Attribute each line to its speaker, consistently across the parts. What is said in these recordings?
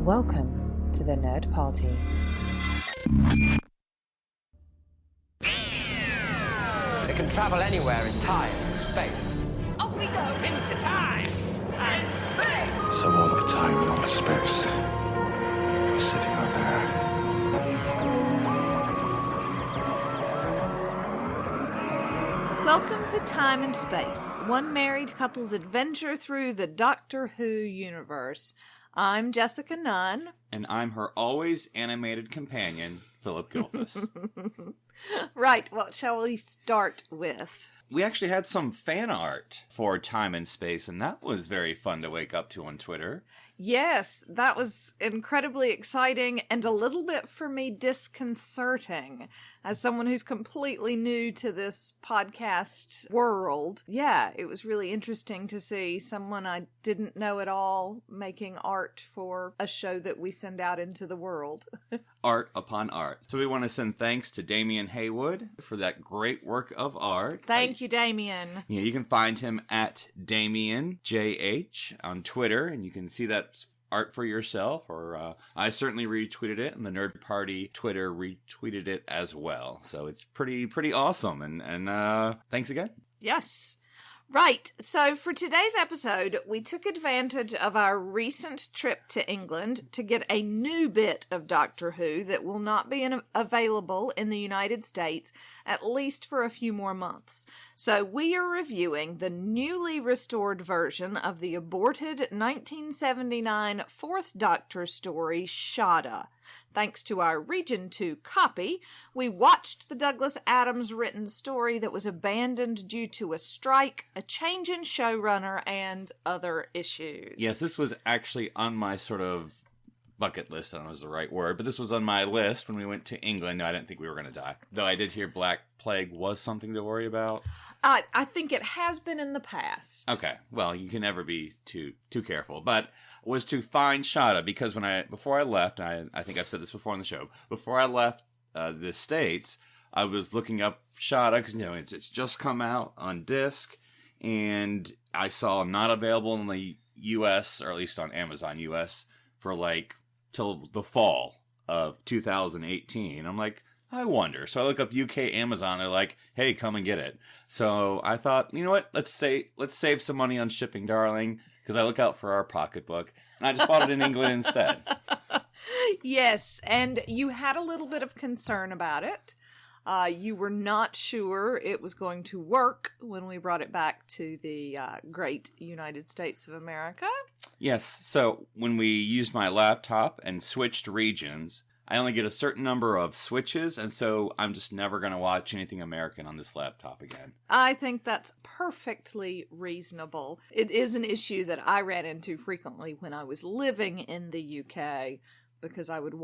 Speaker 1: Welcome to the Nerd Party.
Speaker 2: They can travel anywhere in time and space.
Speaker 3: Off we go into time and space!
Speaker 4: So all of time and all of space is sitting out there.
Speaker 5: Welcome to Time and Space, one married couple's adventure through the Doctor Who universe. I'm Jessica Nunn.
Speaker 6: And I'm her always animated companion, Phillip Gilfus.
Speaker 5: Right, what shall we start with?
Speaker 6: We actually had some fan art for Time and Space, and that was very fun to wake up to on Twitter.
Speaker 5: Yes, that was incredibly exciting and a little bit for me disconcerting. As someone who's completely new to this podcast world, yeah, it was really interesting to see someone I didn't know at all making art for a show that we send out into the world.
Speaker 6: Art upon art. So we want to send thanks to Damien Haywood for that great work of art.
Speaker 5: Thank you, Damien.
Speaker 6: Yeah, you can find him at DamienJH on Twitter, and you can see that art for yourself, or I certainly retweeted it, and the Nerd Party Twitter retweeted it as well. So it's pretty awesome, and thanks again.
Speaker 5: Yes. Right, so for today's episode, we took advantage of our recent trip to England to get a new bit of Doctor Who that will not be available in the United States, at least for a few more months. So we are reviewing the newly restored version of the aborted 1979 Fourth Doctor story, Shada. Thanks to our Region 2 copy, we watched the Douglas Adams written story that was abandoned due to a strike, a change in showrunner, and other issues.
Speaker 6: Yes, this was actually on my sort of bucket list. I don't know if it's the right word, but this was on my list when we went to England. No, I didn't think we were going to die. Though I did hear Black Plague was something to worry about.
Speaker 5: I think it has been in the past.
Speaker 6: Okay, well, you can never be too careful. But was to find Shada, because before I left, I think I've said this before on the show, before I left the States, I was looking up Shada, because, it's just come out on disc, and I saw not available in the U.S., or at least on Amazon U.S., for till the fall of 2018. I'm like, I wonder. So I look up UK Amazon. They're like, hey, come and get it. So I thought, you know what? Let's save some money on shipping, darling, because I look out for our pocketbook. And I just bought it in England instead.
Speaker 5: Yes, and you had a little bit of concern about it. You were not sure it was going to work when we brought it back to the great United States of America.
Speaker 6: Yes, so when we used my laptop and switched regions, I only get a certain number of switches, and so I'm just never going to watch anything American on this laptop again.
Speaker 5: I think that's perfectly reasonable. It is an issue that I ran into frequently when I was living in the UK, because I would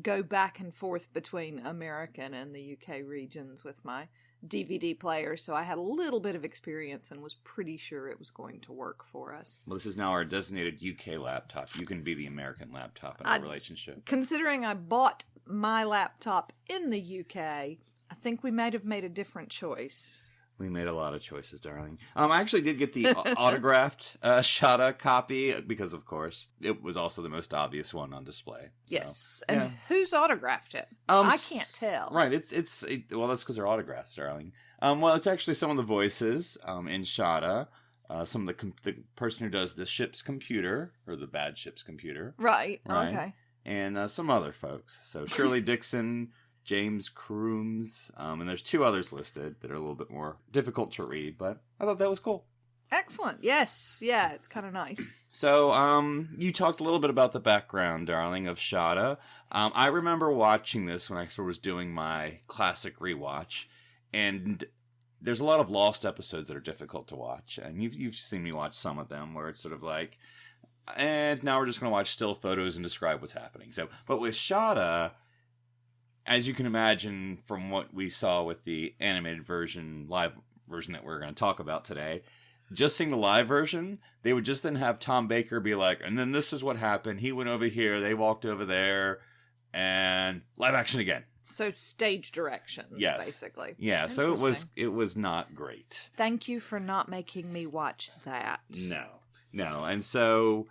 Speaker 5: go back and forth between American and the UK regions with my DVD player, so I had a little bit of experience and was pretty sure it was going to work for us.
Speaker 6: Well, this is now our designated UK laptop. You can be the American laptop in our relationship.
Speaker 5: Considering I bought my laptop in the UK, I think we might have made a different choice.
Speaker 6: We made a lot of choices, darling. I actually did get the autographed Shada copy because, of course, it was also the most obvious one on display. So,
Speaker 5: yes, and who's autographed it? I can't tell.
Speaker 6: Right, well, that's because they're autographs, darling. Well, it's actually some of the voices in Shada. Some of the person who does the ship's computer, or the bad ship's computer.
Speaker 5: Right. Okay.
Speaker 6: And some other folks. So Shirley Dixon, James Crooms, and there's two others listed that are a little bit more difficult to read, but I thought that was cool.
Speaker 5: Excellent. Yes. Yeah, it's kind of nice.
Speaker 6: So, you talked a little bit about the background, darling, of Shada. I remember watching this when I sort of was doing my classic rewatch, and there's a lot of lost episodes that are difficult to watch, and you've seen me watch some of them where it's sort of like, and now we're just going to watch still photos and describe what's happening. So, but with Shada, as you can imagine from what we saw with the animated version, live version that we're going to talk about today, just seeing the live version, they would just then have Tom Baker be like, and then this is what happened. He went over here, they walked over there, and live action again.
Speaker 5: So stage directions, basically.
Speaker 6: Yeah, so it was not great.
Speaker 5: Thank you for not making me watch that.
Speaker 6: No. And so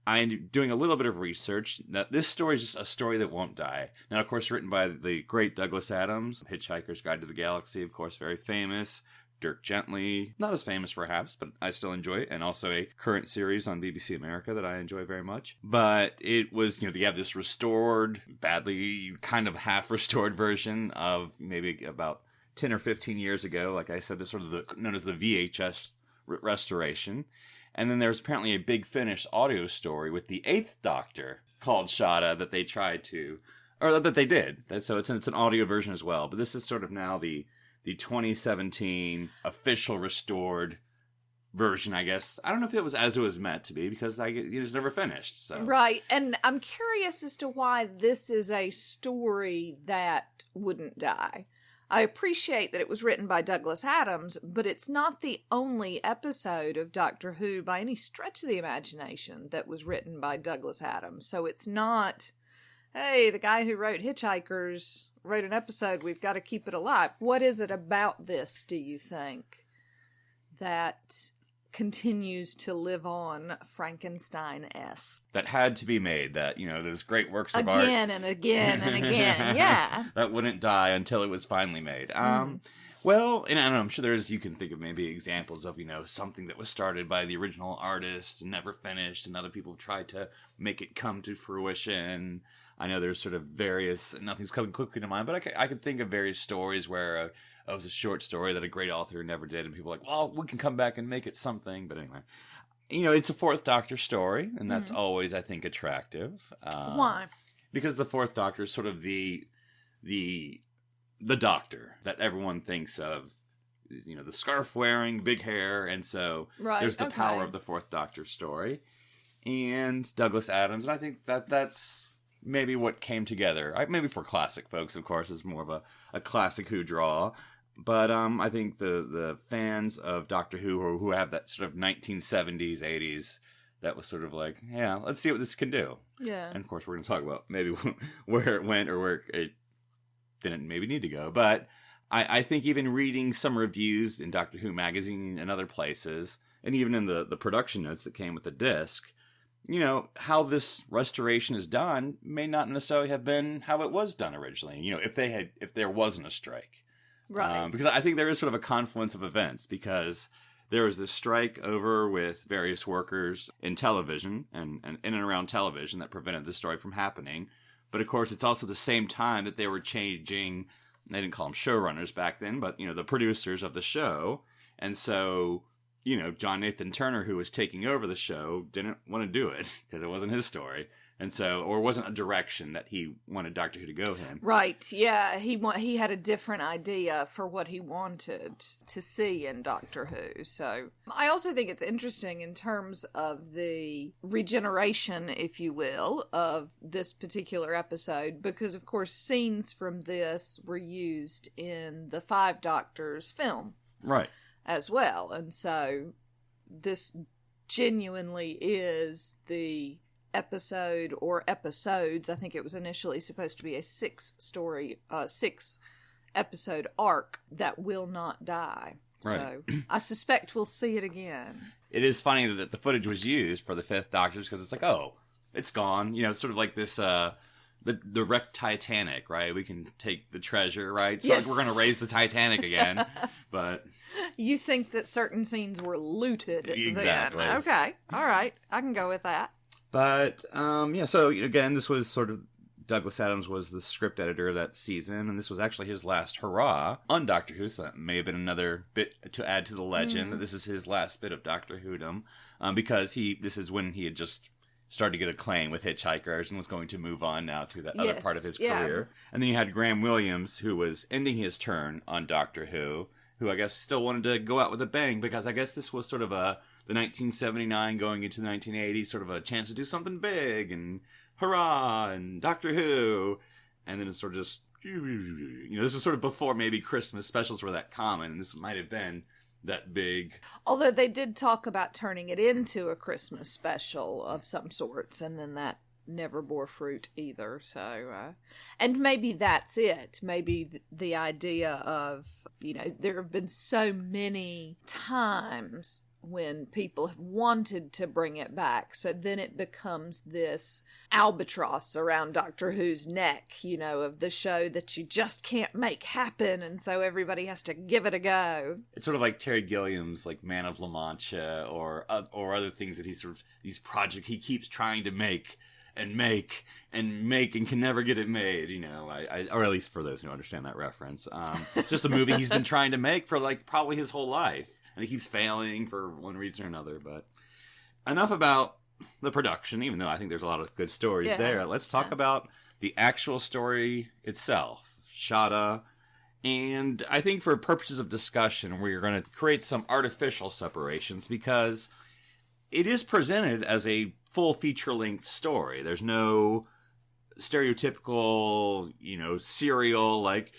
Speaker 6: I'm doing a little bit of research. Now, this story is just a story that won't die. Now, of course, written by the great Douglas Adams, Hitchhiker's Guide to the Galaxy, of course, very famous. Dirk Gently, not as famous perhaps, but I still enjoy it, and also a current series on BBC America that I enjoy very much. But it was, they have this restored, badly kind of half-restored version of maybe about 10 or 15 years ago. Like I said, it's sort of known as the VHS restoration. And then there's apparently a Big Finish audio story with the 8th Doctor called Shada that they tried to, or that they did. So it's an audio version as well. But this is sort of now the 2017 official restored version, I guess. I don't know if it was as it was meant to be, because it was never finished. So.
Speaker 5: Right, and I'm curious as to why this is a story that wouldn't die. I appreciate that it was written by Douglas Adams, but it's not the only episode of Doctor Who by any stretch of the imagination that was written by Douglas Adams. So it's not, hey, the guy who wrote Hitchhikers wrote an episode, we've got to keep it alive. What is it about this, do you think, that continues to live on Frankenstein-esque?
Speaker 6: That had to be made, that, those great works of art.
Speaker 5: Again and again and again, yeah.
Speaker 6: That wouldn't die until it was finally made. Well, and I don't know, I'm sure you can think of maybe examples of, something that was started by the original artist and never finished, and other people tried to make it come to fruition. I know there's sort of various, nothing's coming quickly to mind, but I could think of various stories where it was a short story that a great author never did, and people are like, well, we can come back and make it something. But anyway, it's a 4th Doctor story, and that's always, I think, attractive.
Speaker 5: Why?
Speaker 6: Because the 4th Doctor is sort of the Doctor that everyone thinks of. The scarf wearing, big hair, and so there's the power of the 4th Doctor story. And Douglas Adams, and I think that's maybe what came together. Maybe for classic folks, of course, is more of a classic Who draw. But I think the fans of Doctor Who who have that sort of 1970s, 80s, that was sort of like, yeah, let's see what this can do.
Speaker 5: Yeah.
Speaker 6: And of course, we're going to talk about maybe where it went or where it didn't maybe need to go. But I think even reading some reviews in Doctor Who magazine and other places, and even in the production notes that came with the disc, how this restoration is done may not necessarily have been how it was done originally. If there wasn't a strike.
Speaker 5: Right.
Speaker 6: Because I think there is sort of a confluence of events, because there was this strike over with various workers in television and in and around television that prevented the story from happening. But of course, it's also the same time that they were changing, they didn't call them showrunners back then, but, the producers of the show. And so, John Nathan Turner, who was taking over the show, didn't want to do it because it wasn't his story. And so, or wasn't a direction that he wanted Doctor Who to go in.
Speaker 5: Right, yeah. He had a different idea for what he wanted to see in Doctor Who. So I also think it's interesting in terms of the regeneration, if you will, of this particular episode, because of course scenes from this were used in the 5 Doctors film.
Speaker 6: Right.
Speaker 5: As well. And so this genuinely is the episode or episodes. I think it was initially supposed to be a 6 episode arc that will not die.
Speaker 6: Right.
Speaker 5: So I suspect we'll see it again.
Speaker 6: It is funny that the footage was used for the 5th Doctors, because it's like, oh, it's gone. It's sort of like this, the wrecked Titanic, right? We can take the treasure, right? So
Speaker 5: yes.
Speaker 6: We're going to raise the Titanic again, but...
Speaker 5: You think that certain scenes were looted
Speaker 6: exactly.
Speaker 5: then. Okay. All right. I can go with that.
Speaker 6: But, so again, this was sort of, Douglas Adams was the script editor of that season, and this was actually his last hurrah on Doctor Who, so that may have been another bit to add to the legend, that this is his last bit of Doctor Who-dom, because this is when he had just started to get acclaim with Hitchhikers and was going to move on now to that other part of his career. And then you had Graham Williams, who was ending his turn on Doctor Who, who I guess still wanted to go out with a bang, because I guess this was sort of the 1979 going into the 1980s, sort of a chance to do something big, and hurrah, and Doctor Who, and then it's sort of just, this is sort of before maybe Christmas specials were that common, and this might have been that big.
Speaker 5: Although they did talk about turning it into a Christmas special of some sorts, and then that never bore fruit either. So, and maybe that's it. Maybe the idea of, there have been so many times when people have wanted to bring it back. So then it becomes this albatross around Doctor Who's neck, you know, of the show that you just can't make happen, and so everybody has to give it a go.
Speaker 6: It's sort of like Terry Gilliam's, like, Man of La Mancha, or other things that these projects he keeps trying to make and can never get it made, you know, or at least for those who understand that reference. It's just a movie he's been trying to make for, like, probably his whole life, and he keeps failing for one reason or another. But enough about the production, even though I think there's a lot of good stories there. Let's talk about the actual story itself, Shada. And I think for purposes of discussion, we're going to create some artificial separations, because it is presented as a full feature-length story. There's no stereotypical, you know, serial, like,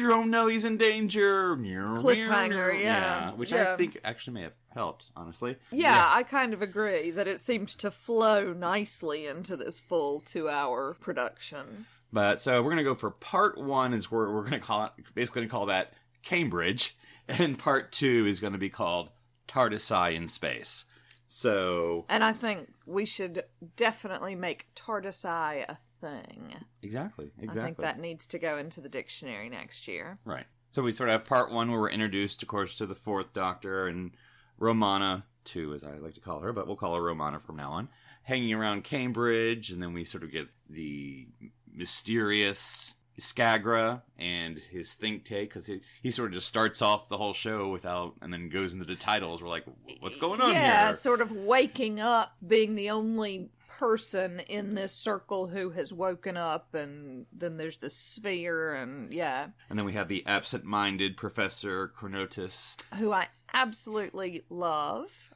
Speaker 6: oh no, he's in danger.
Speaker 5: Cliffhanger,
Speaker 6: which I think actually may have helped, honestly.
Speaker 5: Yeah, I kind of agree that it seemed to flow nicely into this full 2-hour production.
Speaker 6: But, so we're going to go for part 1 is where we're going to call it, basically going to call that Cambridge, and part 2 is going to be called TARDISes in Space. So,
Speaker 5: and I think we should definitely make TARDISes a thing.
Speaker 6: Exactly.
Speaker 5: I think that needs to go into the dictionary next year.
Speaker 6: Right. So we sort of have part 1 where we're introduced, of course, to the 4th Doctor and Romana II, as I like to call her, but we'll call her Romana from now on, hanging around Cambridge, and then we sort of get the mysterious Skagra and his think tank, because he sort of just starts off the whole show and then goes into the titles. We're like, what's going on here?
Speaker 5: Yeah, sort of waking up, being the only person in this circle who has woken up, and then there's the sphere, and And
Speaker 6: then we have the absent-minded Professor Chronotis,
Speaker 5: who I absolutely love.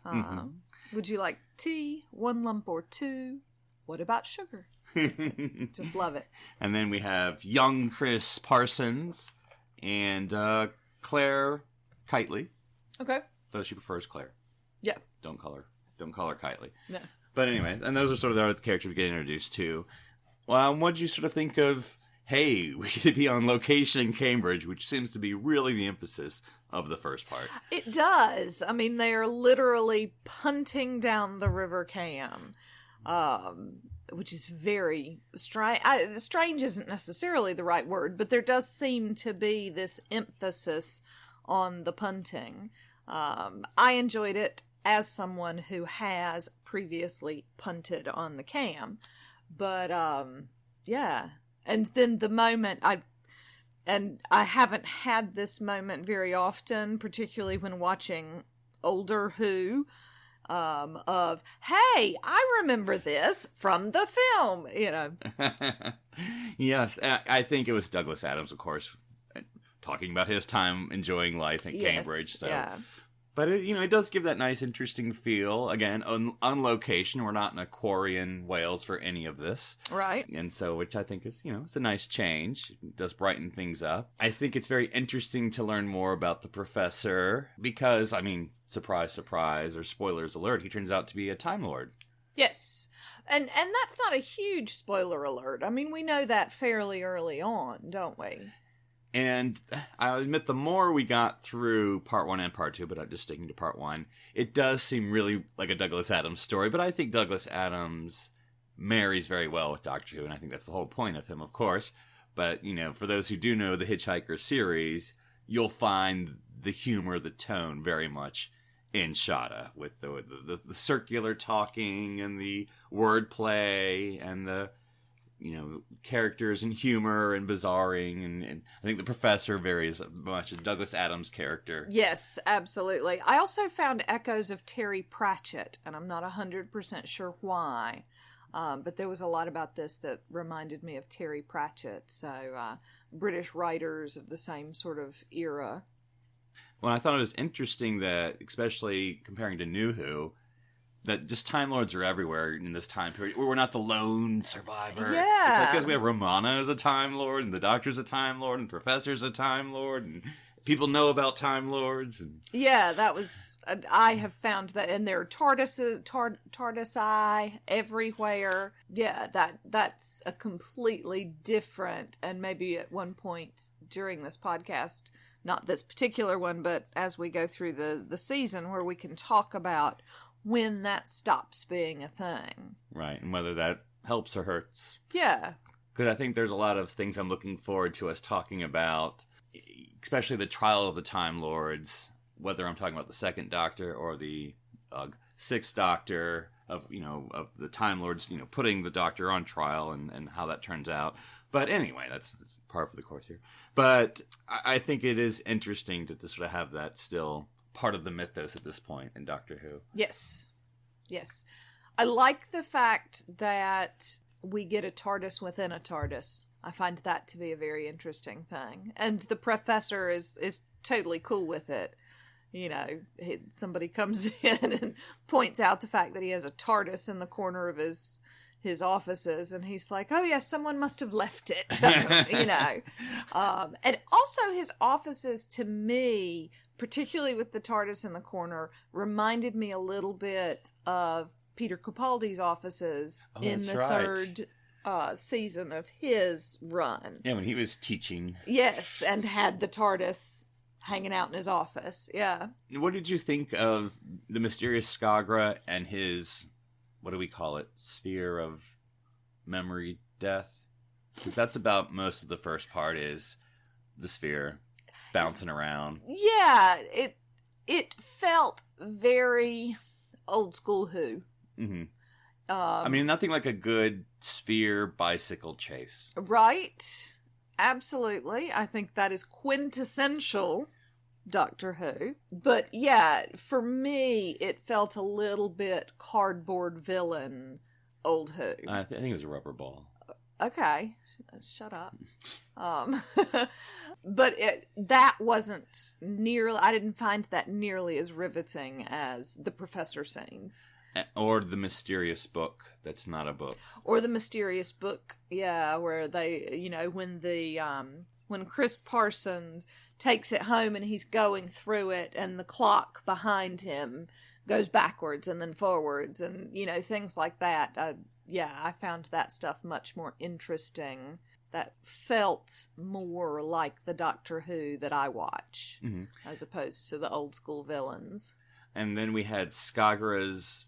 Speaker 5: Would you like tea, 1 lump or 2? What about sugar? Just love it.
Speaker 6: And then we have young Chris Parsons and Claire Kitely.
Speaker 5: Okay.
Speaker 6: Though she prefers Claire.
Speaker 5: Yeah.
Speaker 6: Don't call her Kitely.
Speaker 5: No.
Speaker 6: But anyway, and those are sort of the other characters we get introduced to. Well, what did you sort of think of, hey, we get to be on location in Cambridge, which seems to be really the emphasis of the first part? It
Speaker 5: does. I mean, they are literally punting down the River Cam. Which is very strange. Strange isn't necessarily the right word, but there does seem to be this emphasis on the punting. I enjoyed it as someone who has previously punted on the cam. But, And then the moment I haven't had this moment very often, particularly when watching older Who, of, hey, I remember this from the film, you know.
Speaker 6: Yes, I think it was Douglas Adams, of course, talking about his time enjoying life at Cambridge. So. Yeah. But, it does give that nice, interesting feel. Again, on location. We're not in a quarry in Wales for any of this.
Speaker 5: Right.
Speaker 6: And so, which I think is, it's a nice change. It does brighten things up. I think it's very interesting to learn more about the Professor because, surprise, surprise, or spoilers alert, he turns out to be a Time Lord.
Speaker 5: Yes. And that's not a huge spoiler alert. We know that fairly early on, don't we?
Speaker 6: And I'll admit, the more we got through part 1 and part 2, but I'm just sticking to part 1, it does seem really like a Douglas Adams story. But I think Douglas Adams marries very well with Doctor Who, and I think that's the whole point of him, of course. But, for those who do know the Hitchhiker series, you'll find the humor, the tone very much in Shada, with the circular talking and the wordplay and the characters and humor and bizarring, and I think the Professor varies much a Douglas Adams character.
Speaker 5: Yes, absolutely. I also found echoes of Terry Pratchett, and I'm not 100% sure why, but there was a lot about this that reminded me of Terry Pratchett, so British writers of the same sort of era.
Speaker 6: Well, I thought it was interesting that, especially comparing to New Who, that just Time Lords are everywhere in this time period. We're not the lone survivor.
Speaker 5: Yeah.
Speaker 6: It's like, because we have Romana as a Time Lord, and the Doctor's a Time Lord, and Professor's a Time Lord, and people know about Time Lords. And...
Speaker 5: Yeah, that was... I have found that, and there are TARDISes, TARDISes everywhere. Yeah, that's a completely different, and maybe at one point during this podcast, not this particular one, but as we go through the season, where we can talk about when that stops being a thing.
Speaker 6: Right, and whether that helps or hurts.
Speaker 5: Yeah.
Speaker 6: Because I think there's a lot of things I'm looking forward to us talking about, especially the trial of the Time Lords, whether I'm talking about the Second Doctor or the Sixth Doctor, of the Time Lords, putting the Doctor on trial and how that turns out. But anyway, that's par for the course here. But I think it is interesting to sort of have that still part of the mythos at this point in Doctor Who.
Speaker 5: Yes. I like the fact that we get a TARDIS within a TARDIS. I find that to be a very interesting thing. And the Professor is totally cool with it. Somebody comes in and points out the fact that he has a TARDIS in the corner of his offices, and he's like, oh yes, someone must have left it. And also his offices, to me, particularly with the TARDIS in the corner, reminded me a little bit of Peter Capaldi's offices in the third season of his run.
Speaker 6: Yeah, when he was teaching.
Speaker 5: Yes, and had the TARDIS hanging out in his office. Yeah.
Speaker 6: What did you think of the mysterious Skagra and his, what do we call it, sphere of memory death? Because that's about most of the first part, is the sphere bouncing around.
Speaker 5: Yeah, it felt very old school Who.
Speaker 6: Mm-hmm. I mean, nothing like a good sphere bicycle chase.
Speaker 5: Right. Absolutely. I think that is quintessential Doctor Who. But yeah, for me, it felt a little bit cardboard villain old Who.
Speaker 6: I think it was a rubber ball.
Speaker 5: Okay. Shut up. But that wasn't nearly, I didn't find that nearly as riveting as the Professor scenes.
Speaker 6: Or the mysterious book that's not a book.
Speaker 5: Or the mysterious book, yeah, where they, when Chris Parsons takes it home and he's going through it and the clock behind him goes backwards and then forwards and, things like that. I found that stuff much more interesting. That felt more like the Doctor Who that I watch, as opposed to the old school villains.
Speaker 6: And then we had Skagra's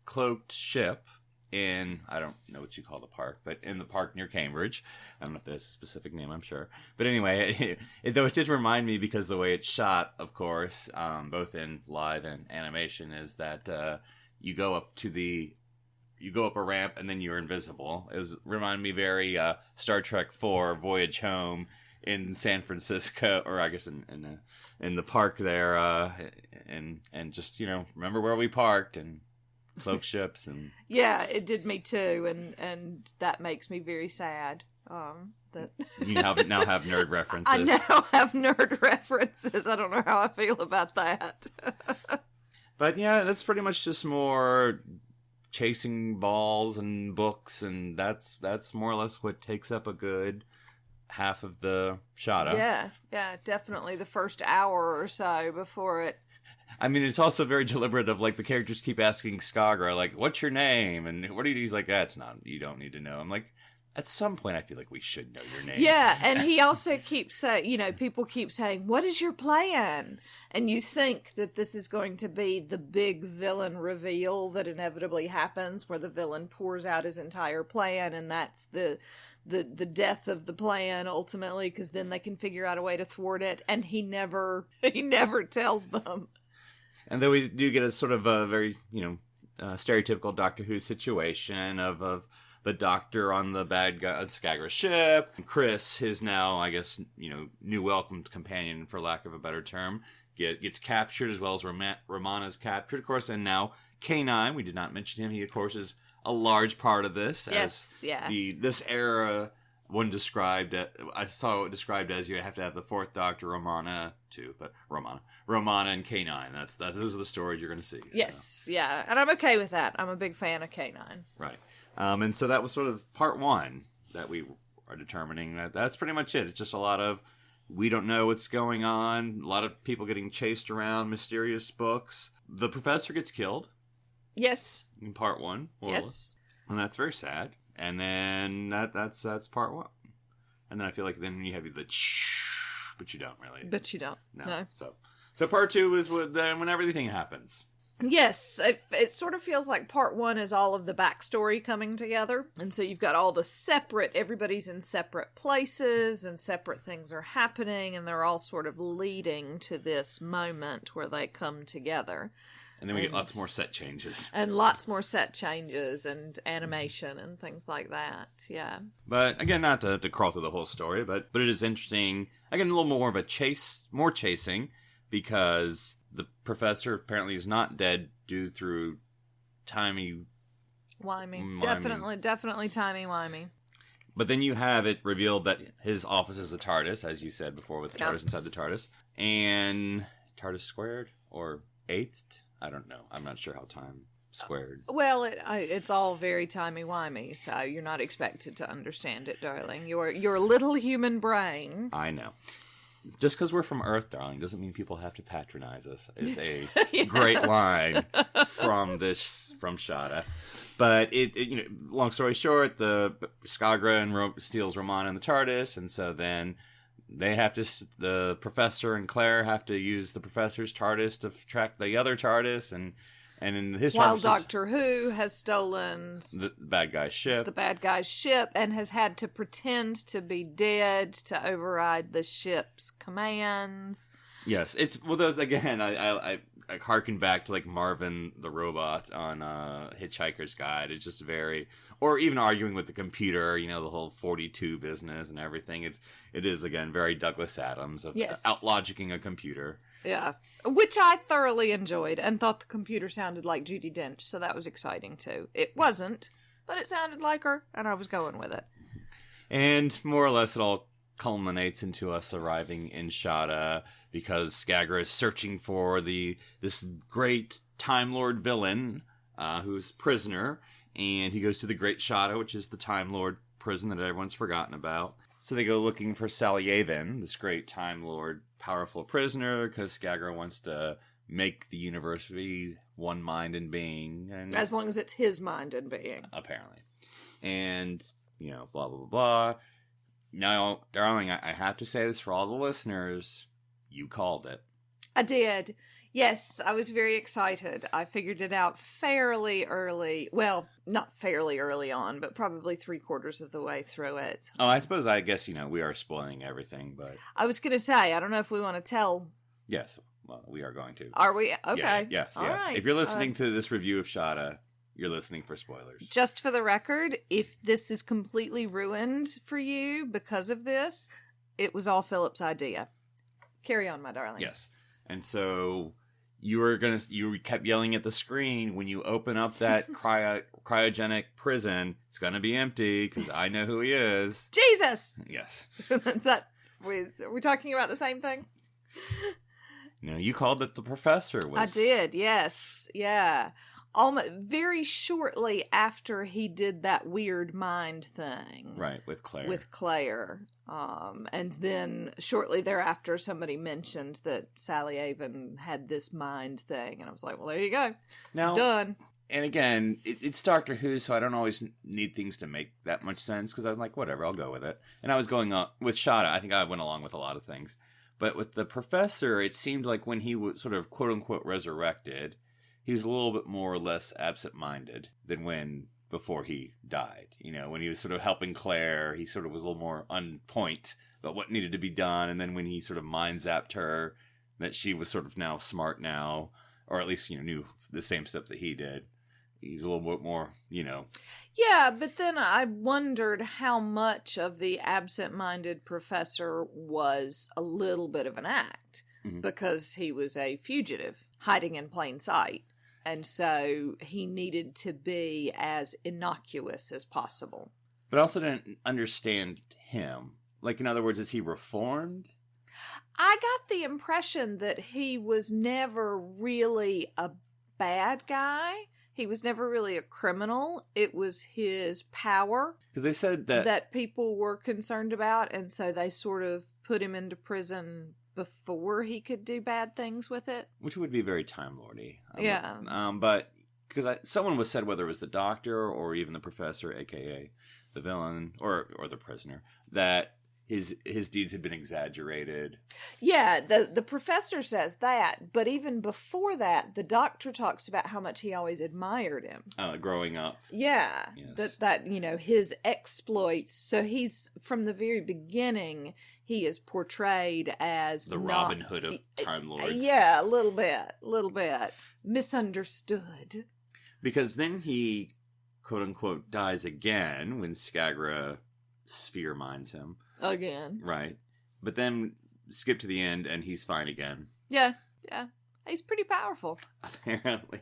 Speaker 6: cloaked ship in, I don't know what you call the park, but in the park near Cambridge. I don't know if there's a specific name, I'm sure. But anyway, though it did remind me, because the way it's shot, of course, both in live and animation, is that you go up a ramp and then you're invisible. It reminded me very Star Trek IV Voyage Home in San Francisco, or I guess in the park there, and just, remember where we parked and cloak ships and
Speaker 5: yeah, it did me too, and that makes me very sad. That
Speaker 6: you now have nerd references.
Speaker 5: I now have nerd references. I don't know how I feel about that.
Speaker 6: But yeah, that's pretty much just more chasing balls and books, and that's more or less what takes up a good half of the Shada.
Speaker 5: Yeah, definitely the first hour or so before it.
Speaker 6: I mean, it's also very deliberate of, the characters keep asking Skagra, what's your name? And what do you do? He's like, that's not, you don't need to know. I'm like, at some point, I feel like we should know your name.
Speaker 5: Yeah, and he also keeps saying, people keep saying, what is your plan? And you think that this is going to be the big villain reveal that inevitably happens, where the villain pours out his entire plan, and that's the death of the plan, ultimately, because then they can figure out a way to thwart it, and he never tells them.
Speaker 6: And then we do get a sort of a very, stereotypical Doctor Who situation of the Doctor on the bad guy Skagra's ship. Chris, his now, I guess, new welcomed companion, for lack of a better term, gets captured, as well as Romana's captured, of course, and now K9, we did not mention him. He, of course, is a large part of this.
Speaker 5: Yes, yeah.
Speaker 6: This era, I saw it described as you have to have the fourth Doctor, Romana II, but Romana and K9. Those are the stories you're going to see.
Speaker 5: Yes, yeah, and I'm okay with that. I'm a big fan of K9.
Speaker 6: Right. And so that was sort of part one that we are determining. That's pretty much it. It's just a lot of, we don't know what's going on. A lot of people getting chased around mysterious books. The Professor gets killed.
Speaker 5: Yes.
Speaker 6: In part one.
Speaker 5: Yes.
Speaker 6: And that's very sad. And then that's part one. And then I feel like then you have the But you don't really.
Speaker 5: But you don't. No.
Speaker 6: So part 2 is when everything happens.
Speaker 5: Yes, it sort of feels like part 1 is all of the backstory coming together. And so you've got all the everybody's in separate places and separate things are happening and they're all sort of leading to this moment where they come together.
Speaker 6: And then we get lots more set changes.
Speaker 5: And lots more set changes and animation and things like that, yeah.
Speaker 6: But again, not to crawl through the whole story, but it is interesting. Again, a little more of a more chasing, because the professor apparently is not dead due through
Speaker 5: Timey-Wimey. Definitely Timey-Wimey.
Speaker 6: But then you have it revealed that his office is the TARDIS, as you said before, with the TARDIS inside the TARDIS. And TARDIS squared? Or eighth? I don't know. I'm not sure how time squared.
Speaker 5: Well, it's all very timey-wimey, so you're not expected to understand it, darling. Your little human brain.
Speaker 6: I know. Just because we're from Earth, darling, doesn't mean people have to patronize us. Is a great line from Shada. But long story short, the Skagra steals Romana in the TARDIS, and so then the professor and Claire have to use the professor's TARDIS to track the other TARDIS, and in his
Speaker 5: while Doctor Who has stolen
Speaker 6: the bad guy's ship,
Speaker 5: and has had to pretend to be dead to override the ship's commands.
Speaker 6: Yes, those again. I harken back to like Marvin the robot on Hitchhiker's Guide. It's just or even arguing with the computer. The whole 42 business and everything. It is again very Douglas Adams of outlogicking a computer.
Speaker 5: Yeah, which I thoroughly enjoyed and thought the computer sounded like Judi Dench, so that was exciting too. It wasn't, but it sounded like her, and I was going with it.
Speaker 6: And more or less, it all culminates into us arriving in Shada because Skagra is searching for this great Time Lord villain who's prisoner, and he goes to the Great Shada, which is the Time Lord prison that everyone's forgotten about. So they go looking for Salyaven, this great Time Lord, powerful prisoner, because Skagra wants to make the universe be one mind and being. And
Speaker 5: as long as it's his mind and being.
Speaker 6: Apparently. And, blah, blah, blah, blah. Now, darling, I have to say this for all the listeners. You called it.
Speaker 5: I did. Yes, I was very excited. I figured it out fairly early. Well, not fairly early on, but probably 3/4 of the way through it.
Speaker 6: Oh, I guess, we are spoiling everything, but...
Speaker 5: I was going to say, I don't know if we want to tell...
Speaker 6: Yes, well, we are going to.
Speaker 5: Are we? Okay.
Speaker 6: Yeah, yes.
Speaker 5: Right.
Speaker 6: If you're listening to this review of Shada, you're listening for spoilers.
Speaker 5: Just for the record, if this is completely ruined for you because of this, it was all Phillip's idea. Carry on, my darling.
Speaker 6: Yes. And so... You kept yelling at the screen when you open up that cryogenic prison. It's gonna be empty because I know who he is.
Speaker 5: Jesus.
Speaker 6: Yes.
Speaker 5: Are we talking about the same thing?
Speaker 6: No, you called it the professor.
Speaker 5: I did. Yes. Yeah. Very shortly after he did that weird mind thing.
Speaker 6: Right, with Claire.
Speaker 5: And then shortly thereafter, somebody mentioned that Salyaven had this mind thing. And I was like, well, there you go.
Speaker 6: Now,
Speaker 5: done.
Speaker 6: And again, it's Doctor Who, so I don't always need things to make that much sense, because I'm like, whatever, I'll go with it. And I was going up with Shada. I think I went along with a lot of things. But with the professor, it seemed like when he was sort of quote-unquote resurrected, he was a little bit more or less absent-minded than before he died. When he was sort of helping Claire, he sort of was a little more on point about what needed to be done. And then when he sort of mind-zapped her, that she was sort of now smart now, or at least, knew the same stuff that he did. He's a little bit more,
Speaker 5: Yeah, but then I wondered how much of the absent-minded professor was a little bit of an act. Mm-hmm. Because he was a fugitive hiding in plain sight. And so he needed to be as innocuous as possible.
Speaker 6: But I also didn't understand him. Like, in other words, is he reformed?
Speaker 5: I got the impression that he was never really a bad guy. He was never really a criminal. It was his power.
Speaker 6: Because they said that
Speaker 5: people were concerned about, and so they sort of put him into prison before he could do bad things with it.
Speaker 6: Which would be very Time Lordy.
Speaker 5: Yeah.
Speaker 6: But because someone was said, whether it was the doctor or even the professor, a.k.a. the villain or the prisoner, that his deeds had been exaggerated.
Speaker 5: Yeah, the professor says that, but even before that, the doctor talks about how much he always admired him.
Speaker 6: Growing up.
Speaker 5: Yeah,
Speaker 6: Yes.
Speaker 5: that his exploits. So he's, from the very beginning, he is portrayed as
Speaker 6: The Robin Hood of Time Lords.
Speaker 5: Yeah, a little bit misunderstood.
Speaker 6: Because then he, quote unquote, dies again when Skagra sphere minds him.
Speaker 5: Again.
Speaker 6: Right. But then skip to the end and he's fine again.
Speaker 5: Yeah. He's pretty powerful.
Speaker 6: Apparently.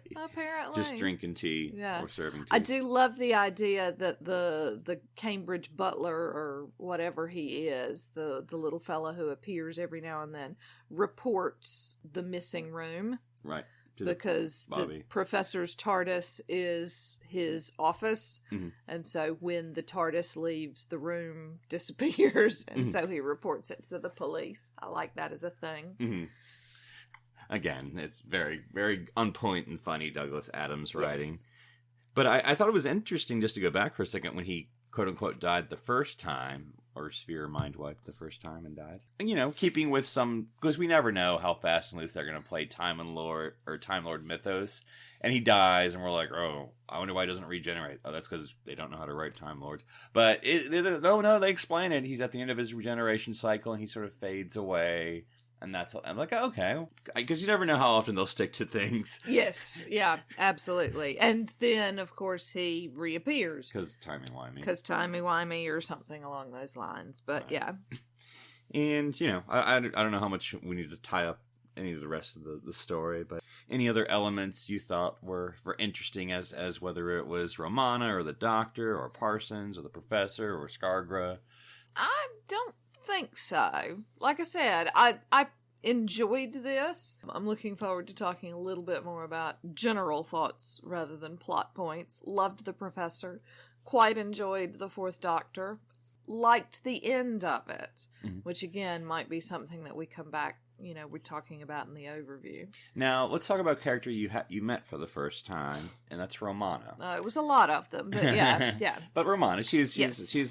Speaker 6: Just drinking tea or serving tea.
Speaker 5: I do love the idea that the Cambridge butler, or whatever he is, the little fella who appears every now and then, reports the missing room.
Speaker 6: Right.
Speaker 5: Because the professor's TARDIS is his office, and so when the TARDIS leaves, the room disappears, and so he reports it to the police. I like that as a thing.
Speaker 6: Mm-hmm. Again, it's very, very on point and funny Douglas Adams writing.
Speaker 5: Yes.
Speaker 6: But I thought it was interesting, just to go back for a second, when he, quote unquote, died the first time, or sphere mind wiped the first time and died. And, keeping with some, because we never know how fast and loose they're going to play Time Lord mythos. And he dies, and we're like, oh, I wonder why he doesn't regenerate. Oh, that's because they don't know how to write Time Lords. But they explain it. He's at the end of his regeneration cycle, and he sort of fades away. And that's all. I'm like, okay, because you never know how often they'll stick to things.
Speaker 5: Yes, yeah, absolutely. And then, of course, he reappears.
Speaker 6: Because Timey-Wimey.
Speaker 5: Because Timey-Wimey or something along those lines. But,
Speaker 6: right.
Speaker 5: Yeah.
Speaker 6: And, I don't know how much we need to tie up any of the rest of the story, but any other elements you thought were interesting as whether it was Romana or the Doctor or Parsons or the Professor or Skagra?
Speaker 5: I don't think so. Like I said, I enjoyed this. I'm looking forward to talking a little bit more about general thoughts rather than plot points. Loved the Professor. Quite enjoyed the Fourth Doctor. Liked the end of it, which again might be something that we come back, we're talking about in the overview.
Speaker 6: Now, let's talk about a character you met for the first time, and that's Romana.
Speaker 5: It was a lot of them, but yeah.
Speaker 6: But Romana, she's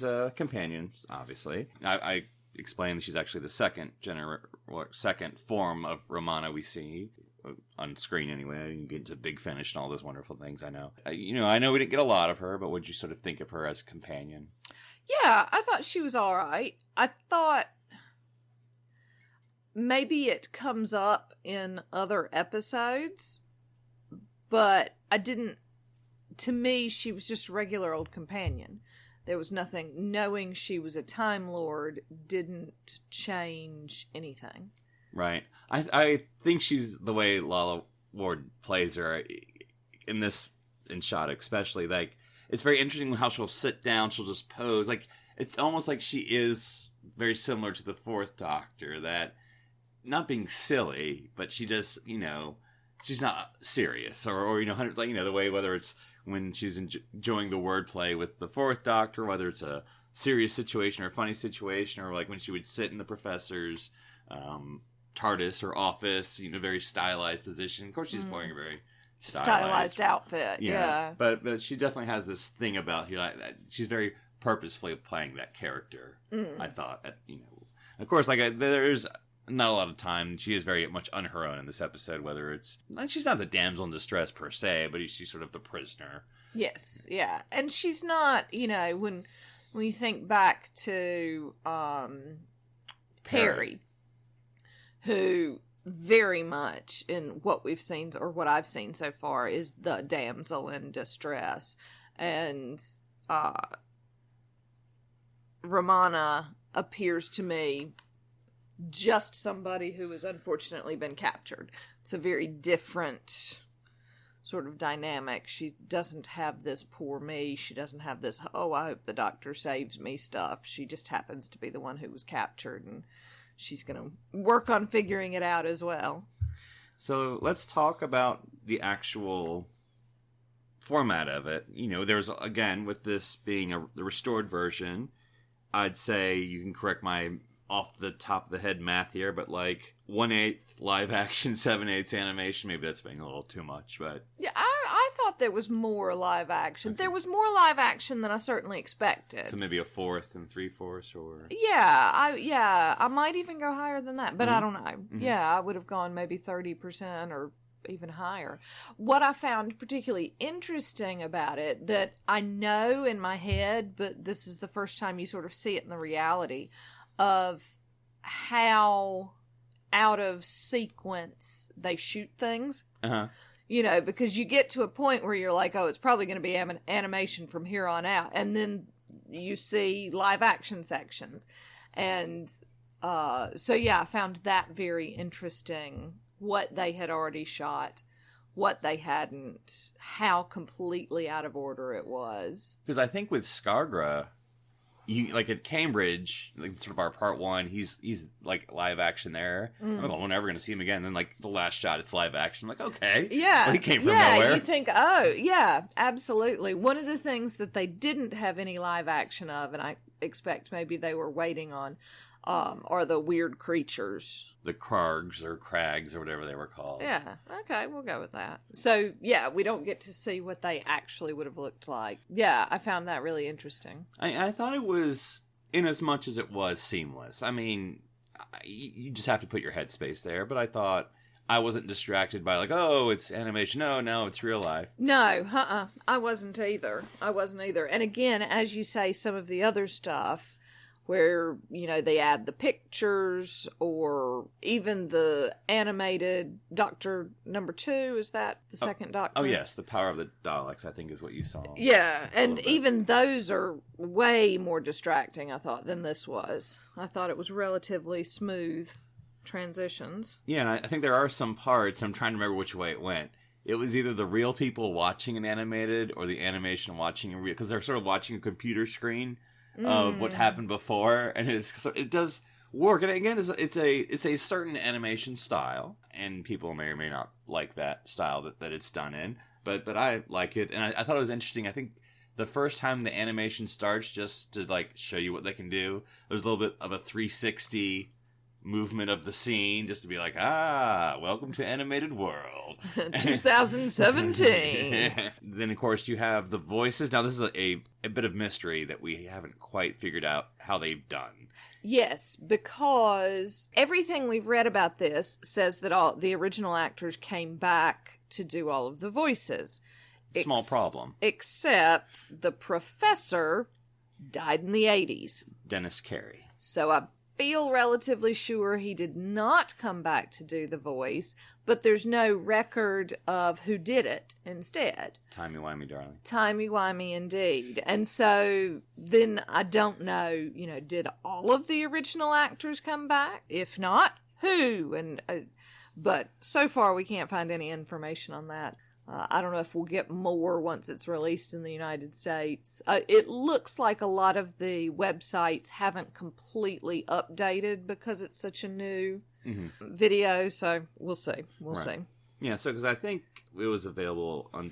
Speaker 6: a companion, obviously. I explained that she's actually the second form of Romana we see on screen anyway. You get into Big Finish and all those wonderful things. I know. I know we didn't get a lot of her, but would you sort of think of her as a companion?
Speaker 5: Yeah, I thought she was all right. I thought maybe it comes up in other episodes, but to me, she was just a regular old companion. There was nothing, knowing she was a Time Lord didn't change anything.
Speaker 6: Right. I think she's the way Lalla Ward plays her in Shada especially, like, it's very interesting how she'll sit down, she'll just pose. Like, it's almost like she is very similar to the Fourth Doctor, that, not being silly, but she just, she's not serious. Or the way, whether it's when she's enjoying the wordplay with the Fourth Doctor, whether it's a serious situation or a funny situation, or like when she would sit in the Professor's TARDIS or office, very stylized position. Of course, she's wearing a very stylized outfit, yeah. But she definitely has this thing about her, she's very purposefully playing that character. I thought, of course, there's not a lot of time. She is very much on her own in this episode. Whether it's, she's not the damsel in distress per se, but she's sort of the prisoner. Yes,
Speaker 5: yeah, and she's not. When you think back to Perry, who very much in what we've seen, or what I've seen so far, is the damsel in distress. And Romana appears to me just somebody who has unfortunately been captured. It's a very different sort of dynamic. She doesn't have this poor me. She doesn't have this, oh, I hope the Doctor saves me stuff. She just happens to be the one who was captured, and she's going to work on figuring it out as well.
Speaker 6: So let's talk about the actual format of it. There's, again, with this being the restored version, I'd say, you can correct my off the top of the head math here, but 1/8 live action, 7/8 animation. Maybe that's being a little too much, but
Speaker 5: yeah, I thought thought there was more live action. There was more live action than I certainly expected.
Speaker 6: So maybe a fourth and 3/4, or
Speaker 5: I might even go higher than that, but I don't know.
Speaker 6: Mm-hmm.
Speaker 5: Yeah, I would have gone maybe 30% or even higher. What I found particularly interesting about it, that I know in my head, but this is the first time you sort of see it in the reality of how out of sequence they shoot things. You know, because you get to a point where you're like, oh, it's probably going to be animation from here on out, and then you see live action sections. And so yeah, I found that very interesting, what they had already shot, what they hadn't, how completely out of order it was.
Speaker 6: because I think with Skargra, you like at Cambridge, like sort of our part one, he's like live action there. I'm like, well, we're never going to see him again. And then like the last shot, it's live action. I'm like, okay,
Speaker 5: Yeah.
Speaker 6: well, he came from
Speaker 5: yeah,
Speaker 6: nowhere.
Speaker 5: you think, oh, yeah, absolutely. One of the things that they didn't have any live action of, and I expect maybe they were waiting on, are the weird creatures.
Speaker 6: The Krags or Crags or whatever they were called.
Speaker 5: Yeah, okay, we'll go with that. So, yeah, we don't get to see what they actually would have looked like. Yeah, I found that really interesting.
Speaker 6: I thought it was, in as much as it was, seamless. I mean, you just have to put your headspace there, but I thought I wasn't distracted by like, oh, it's animation. No, it's real life.
Speaker 5: No, I wasn't either. And again, as you say, some of the other stuff where, you know, they add the pictures, or even the animated Doctor number 2, is that the second Doctor?
Speaker 6: Oh, yes, the power of the Daleks, I think, is what you saw.
Speaker 5: Yeah, and even those are way more distracting, I thought, than this was. I thought it was relatively smooth transitions.
Speaker 6: Yeah, and I think there are some parts, I'm trying to remember which way it went. It was either the real people watching an animated or the animation watching a real, because they're sort of watching a computer screen of what happened before, and it does work. And again, it's a certain animation style, and people may or may not like that style that it's done in, but I like it, and I thought it was interesting. I think the first time the animation starts, just to like show you what they can do, there's a little bit of a 360 movement of the scene, just to be like, welcome to animated world
Speaker 5: 2017.
Speaker 6: Then of course you have the voices. Now this is a bit of mystery that we haven't quite figured out how they've done.
Speaker 5: Yes, because everything we've read about this says that all the original actors came back to do all of the voices.
Speaker 6: Small problem.
Speaker 5: Except the professor died in the 80s.
Speaker 6: Dennis Carey.
Speaker 5: So I feel relatively sure he did not come back to do the voice, but there's no record of who did it instead.
Speaker 6: Timey-Wimey, darling.
Speaker 5: Timey-Wimey indeed. And so then I don't know, did all of the original actors come back? If not, who? And but so far we can't find any information on that. I don't know if we'll get more once it's released in the United States. It looks like a lot of the websites haven't completely updated because it's such a new video, so we'll see. We'll see.
Speaker 6: Yeah, so because I think it was available on,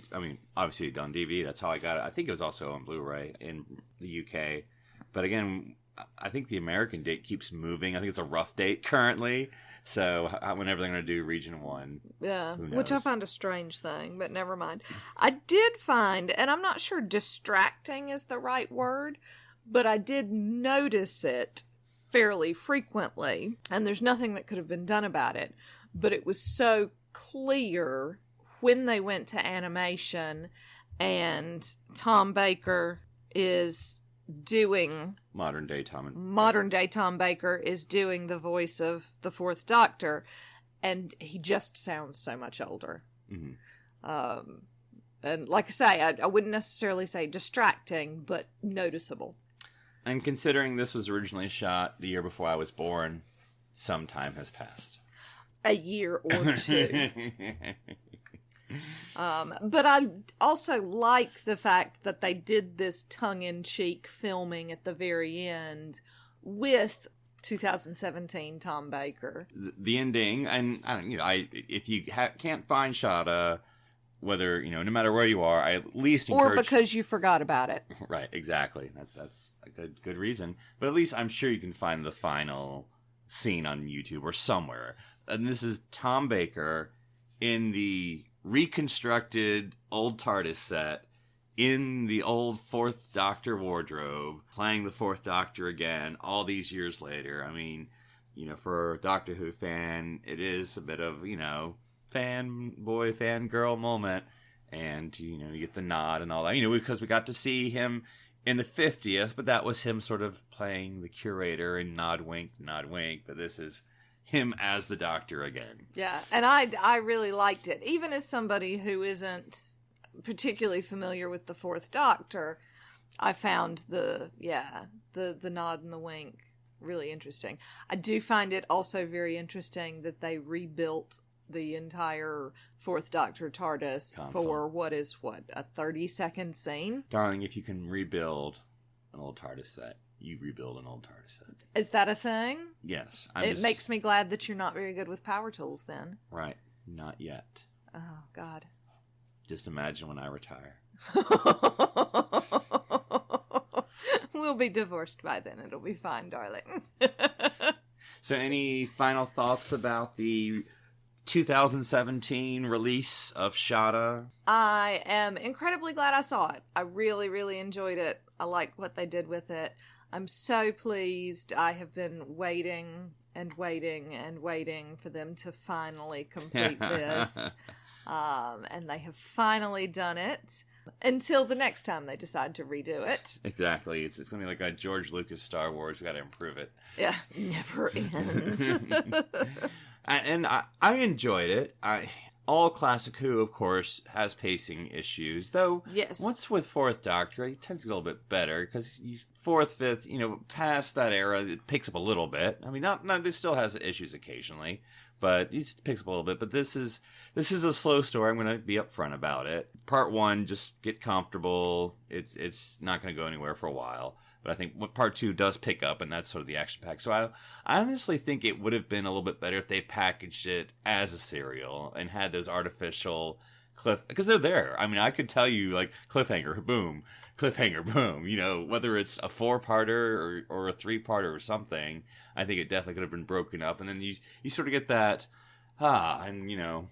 Speaker 6: obviously on DVD, that's how I got it. I think it was also on Blu-ray in the UK. But again, I think the American date keeps moving. I think it's a rough date currently. So whenever they're going to do Region 1,
Speaker 5: yeah,
Speaker 6: who knows?
Speaker 5: Which I find a strange thing, but never mind. I did find, and I'm not sure distracting is the right word, but I did notice it fairly frequently, and there's nothing that could have been done about it, but it was so clear when they went to animation and Tom Baker is doing
Speaker 6: modern day Tom
Speaker 5: Baker is doing the voice of the Fourth Doctor, and he just sounds so much older. And like I say, I wouldn't necessarily say distracting, but noticeable.
Speaker 6: And considering this was originally shot the year before I was born, some time has passed.
Speaker 5: A year or two. But I also like the fact that they did this tongue-in-cheek filming at the very end with 2017 Tom Baker.
Speaker 6: The ending, and if you can't find Shada, whether no matter where you are, I at least encourage.
Speaker 5: Or because you forgot about it.
Speaker 6: Right, exactly. That's a good reason. But at least I'm sure you can find the final scene on YouTube or somewhere. And this is Tom Baker in the reconstructed old TARDIS set in the old Fourth Doctor wardrobe, playing the Fourth Doctor again all these years later. I mean, for a Doctor Who fan, it is a bit of, fanboy, fangirl moment. And, you get the nod and all that, because we got to see him in the 50th, but that was him sort of playing the curator and nod, wink, but this is him as the Doctor again.
Speaker 5: Yeah, and I really liked it. Even as somebody who isn't particularly familiar with the Fourth Doctor, I found the nod and the wink really interesting. I do find it also very interesting that they rebuilt the entire Fourth Doctor TARDIS
Speaker 6: console
Speaker 5: for a 30-second scene.
Speaker 6: Darling, if you can rebuild an old TARDIS set, you rebuild an old TARDIS set.
Speaker 5: Is that a thing?
Speaker 6: Yes.
Speaker 5: It makes me glad that you're not very good with power tools then.
Speaker 6: Right. Not yet.
Speaker 5: Oh, God.
Speaker 6: Just imagine when I retire.
Speaker 5: We'll be divorced by then. It'll be fine, darling.
Speaker 6: So any final thoughts about the 2017 release of Shada?
Speaker 5: I am incredibly glad I saw it. I really, really enjoyed it. I liked what they did with it. I'm so pleased. I have been waiting and waiting and waiting for them to finally complete this. And they have finally done it. Until the next time they decide to redo it.
Speaker 6: Exactly. It's going to be like a George Lucas Star Wars. We got to improve it.
Speaker 5: Yeah, never ends.
Speaker 6: And I enjoyed it. All classic Who, of course, has pacing issues. Though,
Speaker 5: yes.
Speaker 6: Once with Fourth Doctor, it tends to get a little bit better. Because Fourth, Fifth, past that era, it picks up a little bit. I mean, not it still has issues occasionally. But it picks up a little bit. But this is a slow story. I'm going to be upfront about it. Part 1, just get comfortable. It's not going to go anywhere for a while. But I think what Part 2 does pick up, and that's sort of the action pack. So I honestly think it would have been a little bit better if they packaged it as a serial and had those artificial because they're there. I mean, I could tell you, like, cliffhanger, boom, whether it's a 4-parter or a 3-parter or something. I think it definitely could have been broken up. And then you sort of get that, and,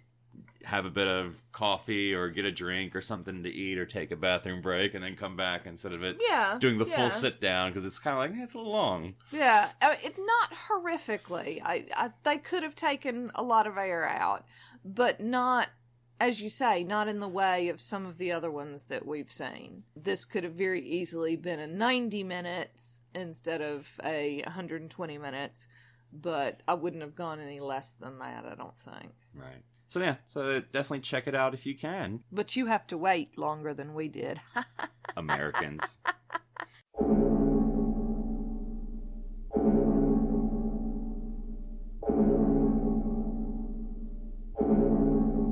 Speaker 6: have a bit of coffee or get a drink or something to eat or take a bathroom break and then come back instead of it doing the full sit down, because it's kind of like, it's a little long.
Speaker 5: Yeah, it's not horrifically. They could have taken a lot of air out, but not, as you say, not in the way of some of the other ones that we've seen. This could have very easily been a 90 minutes instead of a 120 minutes, but I wouldn't have gone any less than that, I don't think.
Speaker 6: Right. So yeah, definitely check it out if you can.
Speaker 5: But you have to wait longer than we did.
Speaker 6: Americans.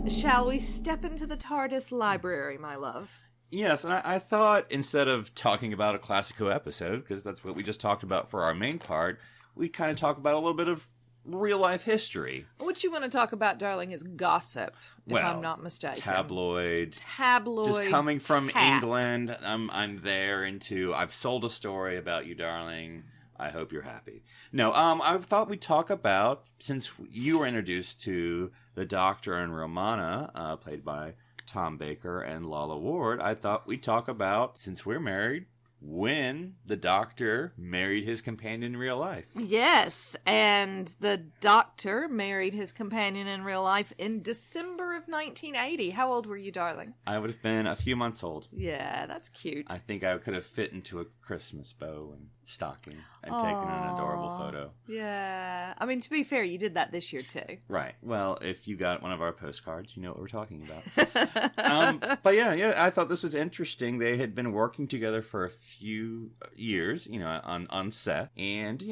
Speaker 5: Shall we step into the TARDIS library, my love?
Speaker 6: Yes, and I thought instead of talking about a Classic Who episode, because that's what we just talked about for our main part, we'd kind of talk about a little bit of real-life history.
Speaker 5: What you want to talk about, darling, is gossip, if I'm not mistaken.
Speaker 6: Tabloid.
Speaker 5: Just
Speaker 6: coming from England, I'm there into, I've sold a story about you, darling. I hope you're happy. No, I thought we'd talk about, since you were introduced to the Doctor and Romana, played by Tom Baker and Lalla Ward, I thought we'd talk about, since we're married, when the Doctor married his companion in real life.
Speaker 5: Yes, and the Doctor married his companion in real life in December of 1980. How old were you, darling?
Speaker 6: I would have been a few months old.
Speaker 5: Yeah, that's cute.
Speaker 6: I think I could have fit into a Christmas bow and stocking and taken an adorable photo.
Speaker 5: Yeah. I mean, to be fair, you did that this year, too.
Speaker 6: Right. Well, if you got one of our postcards, you know what we're talking about. But yeah, I thought this was interesting. They had been working together for a few years, on set. And,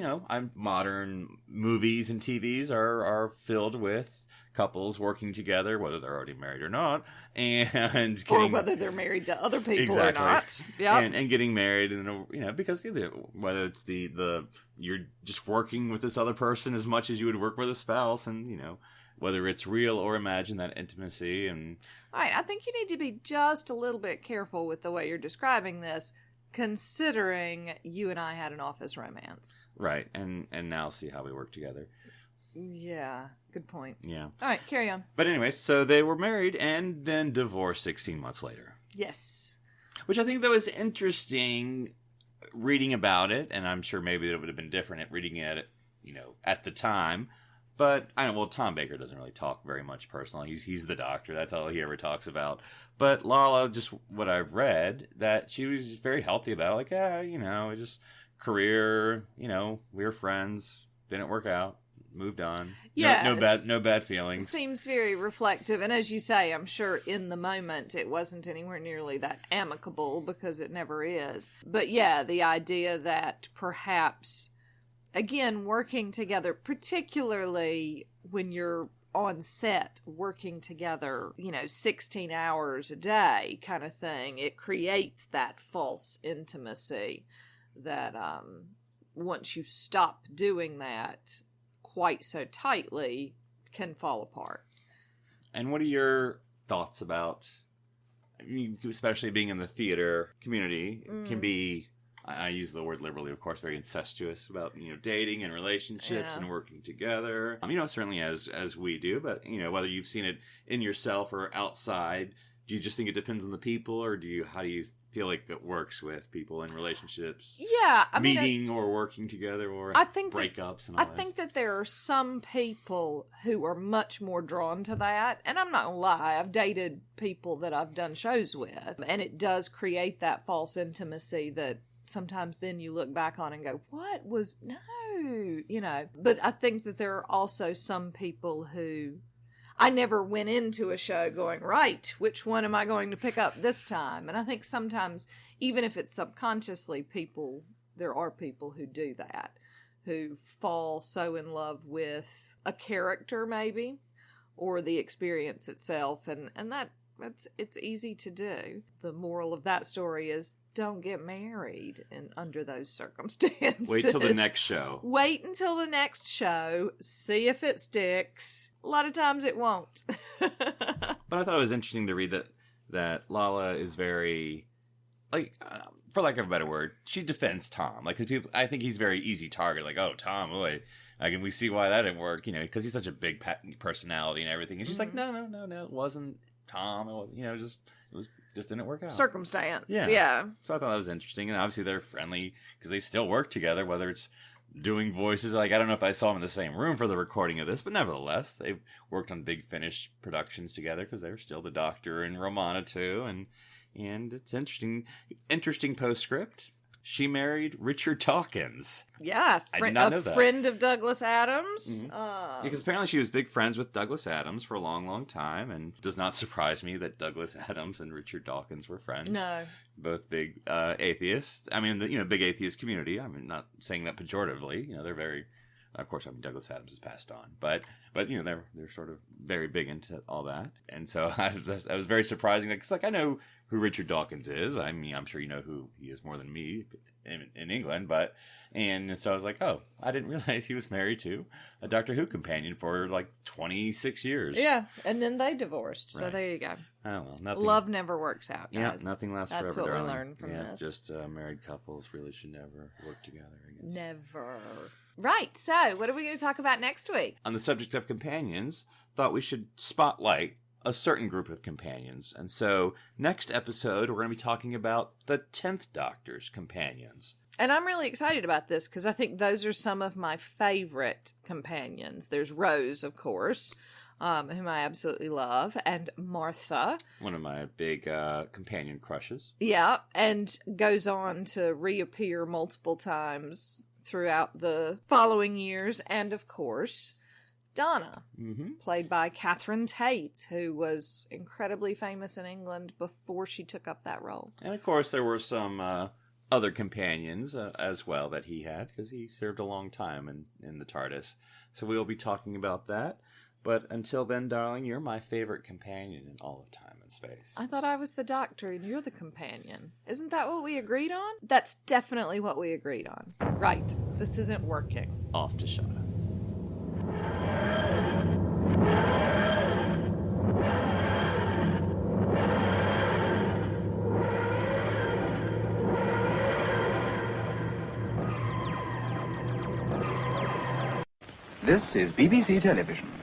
Speaker 6: modern movies and TVs are filled with couples working together, whether they're already married or not, and
Speaker 5: or whether they're married to other people or not. Yeah,
Speaker 6: and getting married, and because whether it's the you're just working with this other person as much as you would work with a spouse, and whether it's real or imagined, that intimacy. And
Speaker 5: right, I think you need to be just a little bit careful with the way you're describing this, considering you and I had an office romance.
Speaker 6: Right, and now see how we work together.
Speaker 5: Yeah, good point.
Speaker 6: Yeah.
Speaker 5: All right, carry on.
Speaker 6: But anyway, so they were married and then divorced 16 months later.
Speaker 5: Yes.
Speaker 6: Which I think, though, is interesting reading about it, and I'm sure maybe it would have been different at reading it, at the time. But I know, well, Tom Baker doesn't really talk very much personally. He's the doctor. That's all he ever talks about. But Lalla, just what I've read, that she was very healthy about it. Like, just career, we were friends, didn't work out. Moved on.
Speaker 5: Yeah,
Speaker 6: no bad feelings.
Speaker 5: Seems very reflective, and as you say, I'm sure in the moment it wasn't anywhere nearly that amicable, because it never is. But yeah, the idea that perhaps, again, working together, particularly when you're on set working together, 16 hours a day kind of thing, it creates that false intimacy that once you stop doing that quite so tightly, can fall apart.
Speaker 6: And what are your thoughts about, especially being in the theater community, can be, I use the word liberally, of course, very incestuous about, dating and relationships and working together. Certainly as we do, but, whether you've seen it in yourself or outside, do you just think it depends on the people, or how do you feel like it works with people in relationships?
Speaker 5: Yeah,
Speaker 6: meeting or working together, or
Speaker 5: I think
Speaker 6: breakups and all that.
Speaker 5: I think that there are some people who are much more drawn to that, and I'm not gonna lie, I've dated people that I've done shows with, and it does create that false intimacy that sometimes then you look back on and go, what was, no, But I think that there are also some people who, I never went into a show going, right, which one am I going to pick up this time? And I think sometimes, even if it's subconsciously, there are people who do that, who fall so in love with a character maybe, or the experience itself, and it's easy to do. The moral of that story is, don't get married under those circumstances.
Speaker 6: Wait till the next show.
Speaker 5: Wait until the next show. See if it sticks. A lot of times it won't.
Speaker 6: But I thought it was interesting to read that Lalla is very, for lack of a better word, she defends Tom. Like, 'cause people, I think he's very easy target. Like, oh, Tom, boy, and we see why that didn't work. Because he's such a big personality and everything. And she's like, no, it wasn't Tom. It was, just didn't work out.
Speaker 5: Circumstance. Yeah.
Speaker 6: So I thought that was interesting. And obviously they're friendly because they still work together, whether it's doing voices. Like, I don't know if I saw them in the same room for the recording of this, but nevertheless, they've worked on big Finnish productions together because they're still the Doctor in Romana II. And it's interesting postscript. She married Richard Dawkins.
Speaker 5: Yeah,
Speaker 6: I did not know that.
Speaker 5: Friend of Douglas Adams.
Speaker 6: Mm-hmm. Because apparently she was big friends with Douglas Adams for a long, long time, and it does not surprise me that Douglas Adams and Richard Dawkins were friends.
Speaker 5: No.
Speaker 6: Both big atheists. I mean, big atheist community. I mean, not saying that pejoratively. They're very... Of course, Douglas Adams has passed on, but they're sort of very big into all that, and so I was very surprising. Because I know who Richard Dawkins is. I mean, I'm sure you know who he is more than me in England, and so I was like, oh, I didn't realize he was married to a Doctor Who companion for 26 years.
Speaker 5: Yeah, and then they divorced. So
Speaker 6: Right.
Speaker 5: There you go.
Speaker 6: Oh well, nothing.
Speaker 5: Love never works out, guys.
Speaker 6: Yeah, nothing lasts
Speaker 5: That's
Speaker 6: forever.
Speaker 5: what we
Speaker 6: darling.
Speaker 5: learned from this.
Speaker 6: Just married couples really should never work together. I guess.
Speaker 5: Never. Right, so what are we going to talk about next week?
Speaker 6: On the subject of companions, thought we should spotlight a certain group of companions. And so, next episode, we're going to be talking about the 10th Doctor's companions.
Speaker 5: And I'm really excited about this because I think those are some of my favorite companions. There's Rose, of course, whom I absolutely love, and Martha.
Speaker 6: One of my big companion crushes.
Speaker 5: Yeah, and goes on to reappear multiple times throughout the following years. And, of course, Donna, played by Catherine Tate, who was incredibly famous in England before she took up that role.
Speaker 6: And, of course, there were some other companions as well that he had, because he served a long time in the TARDIS. So we will be talking about that. But until then, darling, you're my favorite companion in all of time and space.
Speaker 5: I thought I was the Doctor and you're the companion. Isn't that what we agreed on? That's definitely what we agreed on. Right. This isn't working.
Speaker 6: Off to Shada.
Speaker 7: This is BBC Television.